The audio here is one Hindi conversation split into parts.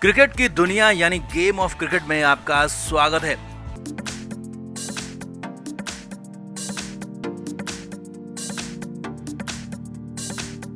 क्रिकेट की दुनिया यानी गेम ऑफ क्रिकेट में आपका स्वागत है।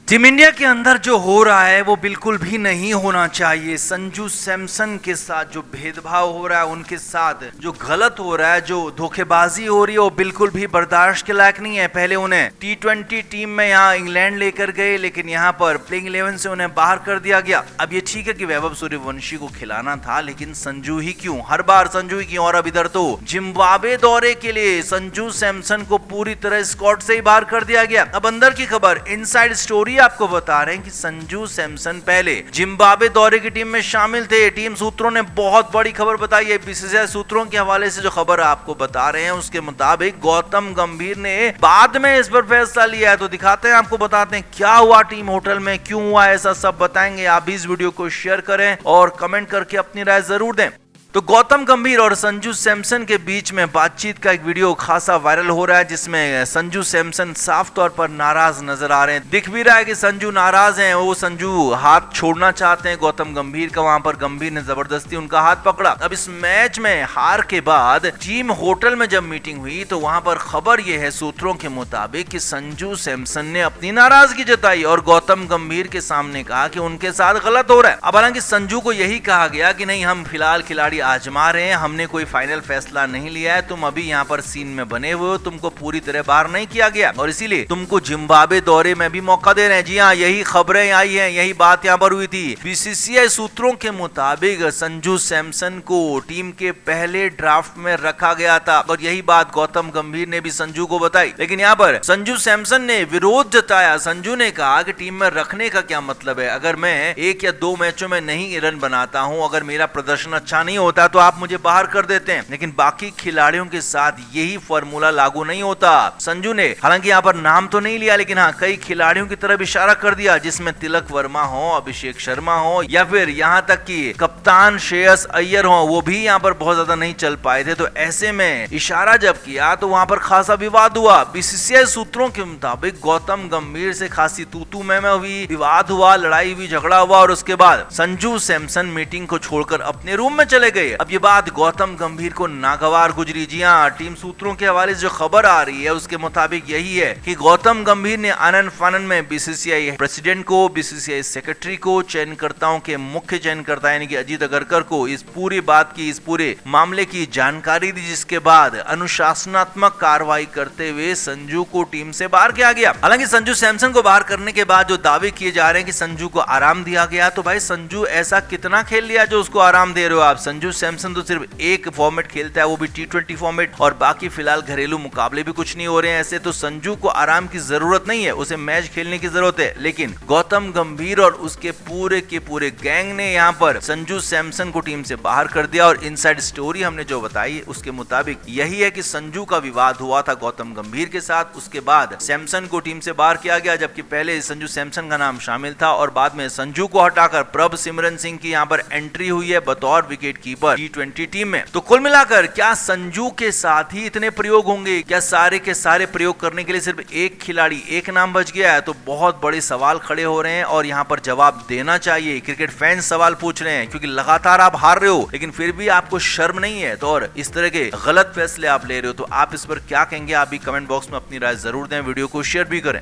टीम इंडिया के अंदर जो हो रहा है वो बिल्कुल भी नहीं होना चाहिए। संजू सैमसन के साथ जो भेदभाव हो रहा है, उनके साथ जो गलत हो रहा है, जो धोखेबाजी हो रही है, वो बिल्कुल भी बर्दाश्त के लायक नहीं है। पहले उन्हें T20 टीम में यहाँ इंग्लैंड लेकर गए, लेकिन यहाँ पर प्लेइंग 11 से उन्हें बाहर कर दिया गया। अब ये ठीक है कि वैभव सूर्यवंशी को खिलाना था, लेकिन संजू ही क्यों, हर बार संजू ही क्यों। और अब इधर तो जिम्बाब्वे दौरे के लिए संजू सैमसन को पूरी तरह स्क्वाड से ही बाहर कर दिया गया। अब अंदर की खबर, इनसाइड स्टोरी आपको बता रहे हैं कि संजू सैमसन पहले जिम्बाब्वे दौरे की टीम में शामिल थे। टीम सूत्रों ने बहुत बड़ी खबर बताई है। बीसीसीआई सूत्रों के हवाले से जो खबर आपको बता रहे हैं, उसके मुताबिक गौतम गंभीर ने बाद में इस पर फैसला लिया है। तो दिखाते हैं, आपको बताते हैं क्या हुआ टीम होटल में, क्यों हुआ ऐसा, सब बताएंगे। आप भी इस वीडियो को शेयर करें और कमेंट करके अपनी राय जरूर दें। तो गौतम गंभीर और संजू सैमसन के बीच में बातचीत का एक वीडियो खासा वायरल हो रहा है, जिसमें संजू सैमसन साफ तौर पर नाराज नजर आ रहे हैं। दिख भी रहा है कि संजू नाराज हैं। वो संजू हाथ छोड़ना चाहते हैं गौतम गंभीर का। वहां पर गंभीर ने जबरदस्ती उनका हाथ पकड़ा। अब इस मैच में हार के बाद टीम होटल में जब मीटिंग हुई, तो वहां पर खबर यह है सूत्रों के मुताबिक कि संजू सैमसन ने अपनी नाराजगी जताई और गौतम गंभीर के सामने कहा कि उनके साथ गलत हो रहा है। अब हालांकि संजू को यही कहा गया कि नहीं, हम फिलहाल खिलाड़ी आजमा रहे हैं, हमने कोई फाइनल फैसला नहीं लिया है, तुम अभी यहाँ पर सीन में बने हुए हो, तुमको पूरी तरह बाहर नहीं किया गया और इसीलिए तुमको जिम्बाब्वे दौरे में भी मौका दे रहे हैं। जी हाँ, यही खबरें आई हैं, यही बात यहाँ पर हुई थी। बीसीसीआई सूत्रों के मुताबिक संजू सैमसन को टीम के पहले ड्राफ्ट में रखा गया था और यही बात गौतम गंभीर ने भी संजू को बताई। लेकिन यहाँ पर संजू सैमसन ने विरोध जताया। संजू ने कहा कि टीम में रखने का क्या मतलब है, अगर मैं 1 या 2 मैचों में नहीं रन बनाता हूँ, अगर मेरा प्रदर्शन अच्छा नहीं होता तो आप मुझे बाहर कर देते हैं, लेकिन बाकी खिलाड़ियों के साथ यही फॉर्मूला लागू नहीं होता। संजू ने हालांकि यहाँ पर नाम तो नहीं लिया, लेकिन हाँ, कई खिलाड़ियों की तरफ इशारा कर दिया, जिसमें तिलक वर्मा हो, अभिषेक शर्मा हो, या फिर यहाँ तक कि कप्तान श्रेयस अय्यर हो, वो भी यहाँ पर बहुत ज्यादा नहीं चल पाए थे। तो ऐसे में इशारा जब किया तो वहां पर खासा विवाद हुआ। बीसीसीआई सूत्रों के मुताबिक गौतम गंभीर से खासी तू मैं हुई, विवाद हुआ, लड़ाई हुई, झगड़ा हुआ और उसके बाद संजू सैमसन मीटिंग को छोड़कर अपने रूम में चले गए। अब ये बात गौतम गंभीर को नागवार गुजरी। जी हाँ, टीम सूत्रों के हवाले से जो खबर आ रही है उसके मुताबिक यही है कि गौतम गंभीर ने आनन फानन में बीसीसीआई प्रेसिडेंट को, बीसीसीआई सेक्रेटरी को, चयनकर्ताओं के मुख्य चयनकर्ता यानी कि अजीत अगरकर को इस पूरी बात की, इस पूरे मामले की जानकारी दी, जिसके बाद अनुशासनात्मक कार्रवाई करते हुए संजू को टीम से बाहर किया गया। हालांकि संजू सैमसन को बाहर करने के बाद जो दावे किए जा रहे हैं कि संजू को आराम दिया गया, तो भाई संजू ऐसा कितना खेल लिया जो उसको आराम दे रहे हो आप। संजू सैमसन तो सिर्फ एक फॉर्मेट खेलता है, वो भी T20 फॉर्मेट, और बाकी फिलहाल घरेलू मुकाबले भी कुछ नहीं हो रहे हैं। ऐसे तो संजू को आराम की जरूरत नहीं है, उसे मैच खेलने की जरूरत है। लेकिन गौतम गंभीर और उसके पूरे के पूरे गैंग ने यहाँ पर संजू सैमसन को टीम से बाहर कर दिया। और इनसाइड स्टोरी हमने जो बताई उसके मुताबिक यही है कि संजू का विवाद हुआ था गौतम गंभीर के साथ, उसके बाद सैमसन को टीम से बाहर किया गया, जबकि पहले संजू सैमसन का नाम शामिल था और बाद में संजू को हटाकर प्रभ सिमरन सिंह की यहाँ पर एंट्री हुई है बतौर विकेट कीपर T20 टीम में। तो कुल मिलाकर क्या संजू के साथ ही इतने प्रयोग होंगे, क्या सारे के सारे प्रयोग करने के लिए सिर्फ एक खिलाड़ी, एक नाम बच गया है? तो बहुत बड़े सवाल खड़े हो रहे हैं और यहाँ पर जवाब देना चाहिए। क्रिकेट फैंस सवाल पूछ रहे हैं क्योंकि लगातार आप हार रहे हो, लेकिन फिर भी आपको शर्म नहीं है तो और इस तरह के गलत फैसले आप ले रहे हो। तो आप इस पर क्या कहेंगे, आप भी कमेंट बॉक्स में अपनी राय जरूर दें, वीडियो को शेयर भी करें।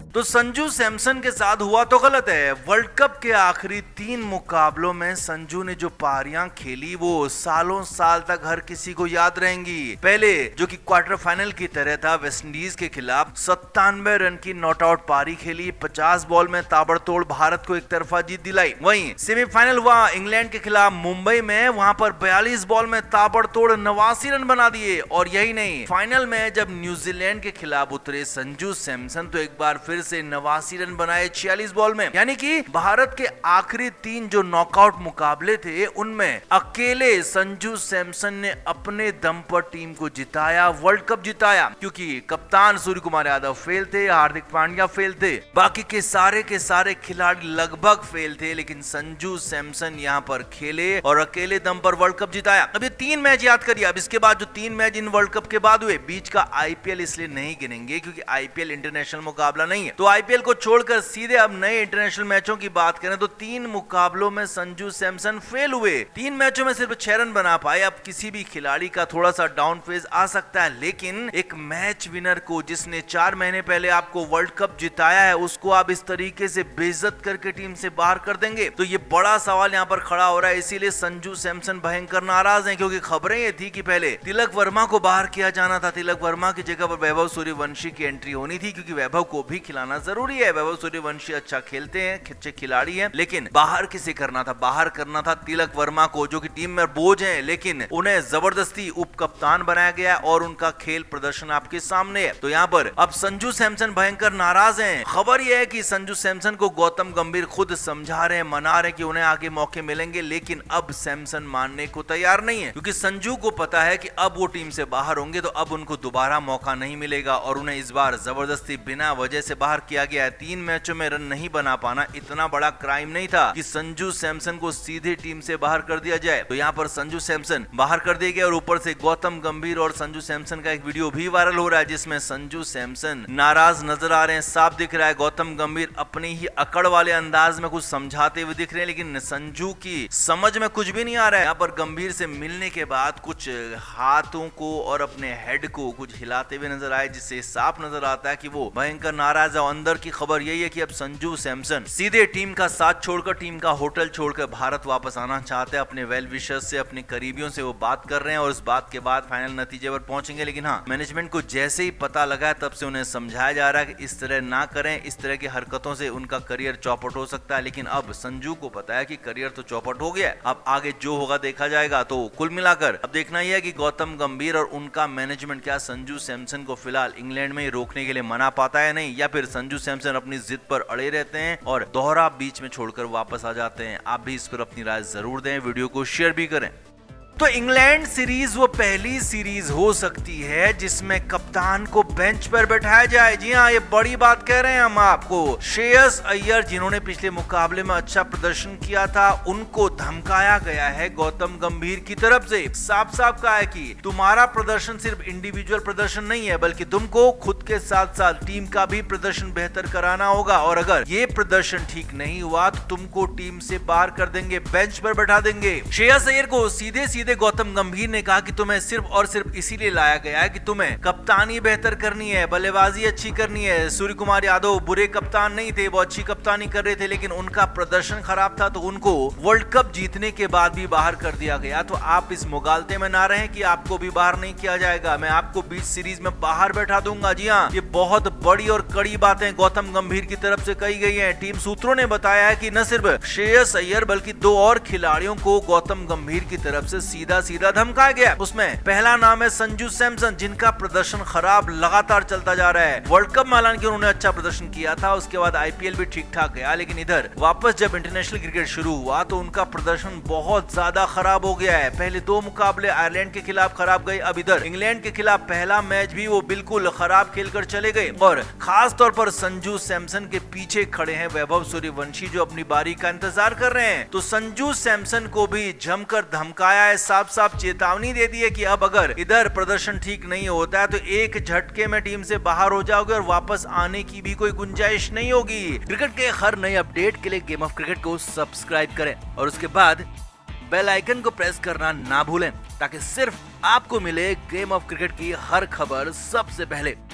तो संजू सैमसन के साथ हुआ तो गलत है। वर्ल्ड कप के आखिरी 3 मुकाबलों में संजू ने जो पारियां खेली वो सालों साल तक हर किसी को याद रहेंगी। पहले जो कि क्वार्टर फाइनल की तरह था, वेस्टइंडीज के खिलाफ 97 रन की नॉट आउट पारी खेली, 50 बॉल में ताबड़तोड़ भारत को एक तरफा जीत दिलाई। वहीं सेमीफाइनल हुआ इंग्लैंड के खिलाफ मुंबई में, वहां पर 42 बॉल में ताबड़तोड़ 89 रन बना दिए। और यही नहीं, फाइनल में जब न्यूजीलैंड के खिलाफ उतरे संजू सैमसन तो एक बार फिर से 89 रन बनाए 46 बॉल में। यानी कि भारत के आखिरी 3 जो नॉकआउट मुकाबले थे उनमें अकेले संजू सैमसन ने अपने दम पर टीम को जिताया, वर्ल्ड कप जिताया। क्योंकि कप्तान सूर्य कुमार यादव फेल थे, हार्दिक पांड्या फेल थे, बाकी के सारे खिलाड़ी लगभग फेल थे, लेकिन संजू सैमसन यहाँ पर खेले और अकेले दम पर वर्ल्ड कप जिताया। अब ये 3 मैच याद करिए। अब इसके बाद जो 3 मैच इन वर्ल्ड कप के बाद हुए, बीच का IPL इसलिए नहीं गिनेंगे क्योंकि IPL इंटरनेशनल मुकाबला नहीं है। तो आईपीएल को छोड़कर सीधे अब नए इंटरनेशनल मैचों की बात करें तो 3 मुकाबलों में संजू सैमसन फेल हुए। 3 मैचों में सिर्फ 6 रन बना पाए। अब किसी भी खिलाड़ी का थोड़ा सा डाउन फेज आ सकता है, लेकिन एक मैच विनर को जिसने 4 महीने पहले आपको वर्ल्ड कप जिताया है उसको आप इस तरीके से बेइज्जत करके टीम से बाहर कर देंगे, तो ये बड़ा सवाल यहाँ पर खड़ा हो रहा है। इसीलिए संजू सैमसन भयंकर नाराज हैं, क्योंकि खबरें ये थी कि पहले तिलक वर्मा को बाहर किया जाना था। तिलक वर्मा की जगह पर वैभव सूर्यवंशी की एंट्री होनी थी, क्योंकि वैभव को भी खिलाना जरूरी है। वैभव सूर्यवंशी अच्छा खेलते हैं, अच्छे खिलाड़ी हैं, लेकिन बाहर किसे करना था? बाहर करना था तिलक वर्मा को, जो कि टीम में बोझ हैं, लेकिन उन्हें जबरदस्ती उप कप्तान बनाया गया और उनका खेल प्रदर्शन आपके सामने है। तो यहाँ पर अब संजू सैमसन भयंकर नाराज हैं। खबर यह है कि संजू सैमसन को गौतम गंभीर खुद समझा रहे हैं, मना रहे हैं कि उन्हें आगे मौके मिलेंगे, लेकिन अब सैमसन मानने को तैयार नहीं है, क्योंकि संजू को पता है कि अब वो टीम से बाहर होंगे तो अब उनको दोबारा मौका नहीं मिलेगा और उन्हें इस बार जबरदस्ती बिना वजह से बाहर किया गया है। 3 मैचों में रन नहीं बना पाना इतना बड़ा क्राइम नहीं था कि संजू सैमसन को सीधे टीम से बाहर कर दिया जाए। तो यहाँ पर संजू सैमसन बाहर कर दिए गए और ऊपर से गौतम गंभीर और संजू सैमसन का एक वीडियो भी वायरल हो रहा है, जिसमें संजू सैमसन नाराज नजर आ रहे हैं। साफ दिख रहा है गौतम गंभीर अपनी ही अकड़ वाले अंदाज में कुछ समझाते हुए दिख रहे हैं, लेकिन संजू की समझ में कुछ भी नहीं आ रहा है। यहाँ पर गंभीर से मिलने के बाद कुछ हाथों को और अपने हेड को कुछ हिलाते हुए नजर आए, जिससे साफ नजर आता है कि वो भयंकर नाराज है। अंदर की खबर यही है कि अब संजू सैमसन सीधे टीम का साथ छोड़कर, टीम का होटल छोड़कर भारत वापस आना चाहते हैं। अपने वेल विशर्स से, अपने करीबियों से वो बात कर रहे हैं और उस बात के बाद फाइनल नतीजे पर पहुंचेंगे। लेकिन हाँ, मैनेजमेंट को जैसे ही पता लगा है तब से उन्हें समझाया जा रहा है कि इस तरह ना करें, इस तरह की हरकतों से उनका करियर चौपट हो सकता है। लेकिन अब संजू को पता है कि करियर तो चौपट हो गया है, अब आगे जो होगा देखा जाएगा। तो कुल मिलाकर अब देखना यह है कि गौतम गंभीर और उनका मैनेजमेंट क्या संजू सैमसन को फिलहाल इंग्लैंड में ही रोकने के लिए मना पाता है नहीं, या फिर संजू सैमसन अपनी जिद पर अड़े रहते हैं और दोहरा बीच में छोड़कर वापस आ जाते हैं। आप भी इस पर अपनी राय जरूर दें, वीडियो को शेयर भी करें। तो इंग्लैंड सीरीज वो पहली सीरीज हो सकती है जिसमें कप्तान को बेंच पर बैठाया जाए। जी हाँ, ये बड़ी बात कह रहे हैं हम आपको। श्रेयस अय्यर, जिन्होंने पिछले मुकाबले में अच्छा प्रदर्शन किया था, उनको धमकाया गया है गौतम गंभीर की तरफ से। साफ साफ कहा है कि तुम्हारा प्रदर्शन सिर्फ इंडिविजुअल प्रदर्शन नहीं है, बल्कि तुमको खुद के साथ साथ टीम का भी प्रदर्शन बेहतर कराना होगा, और अगर ये प्रदर्शन ठीक नहीं हुआ तो तुमको टीम से बाहर कर देंगे, बेंच पर बैठा देंगे। श्रेयस अय्यर को सीधे गौतम गंभीर ने कहा कि तुम्हें सिर्फ और सिर्फ इसीलिए लाया गया है कि तुम्हें कप्तानी बेहतर करनी है, बल्लेबाजी अच्छी करनी है। सूर्य कुमार यादव बुरे कप्तान नहीं थे, वो अच्छी कप्तानी कर रहे थे, लेकिन उनका प्रदर्शन खराब था तो उनको वर्ल्ड कप जीतने के बाद भी बाहर कर दिया गया। तो आप इस मुगालते में ना रहें कि आपको भी बाहर नहीं किया जाएगा, मैं आपको बीच सीरीज में बाहर बैठा दूंगा। जी हाँ, ये बहुत बड़ी और कड़ी बातें गौतम गंभीर की तरफ से कही गई है। टीम सूत्रों ने बताया है कि न सिर्फ श्रेयस अय्यर बल्कि 2 और खिलाड़ियों को गौतम गंभीर की तरफ से सीधा धमकाया गया। उसमें पहला नाम है संजू सैमसन, जिनका प्रदर्शन खराब लगातार चलता जा रहा है। वर्ल्ड कप में हालांकि उन्होंने अच्छा प्रदर्शन किया था, उसके बाद आईपीएल भी ठीक ठाक गया, लेकिन इधर वापस जब इंटरनेशनल क्रिकेट शुरू हुआ तो उनका प्रदर्शन बहुत ज्यादा खराब हो गया है। पहले 2 मुकाबले आयरलैंड के खिलाफ खराब गए, अब इधर इंग्लैंड के खिलाफ पहला मैच भी वो बिल्कुल खराब खेलकर चले गए। और खास तौर पर संजू सैमसन के पीछे खड़े हैं वैभव सूर्यवंशी, जो अपनी बारी का इंतजार कर रहे हैं। तो संजू सैमसन को भी जमकर धमकाया है, साफ साफ चेतावनी दे दी है कि अब अगर इधर प्रदर्शन ठीक नहीं होता है तो एक झटके में टीम से बाहर हो जाओगे और वापस आने की भी कोई गुंजाइश नहीं होगी। क्रिकेट के हर नए अपडेट के लिए गेम ऑफ क्रिकेट को सब्सक्राइब करें और उसके बाद बेल आइकन को प्रेस करना ना भूलें, ताकि सिर्फ आपको मिले गेम ऑफ क्रिकेट की हर खबर सबसे पहले।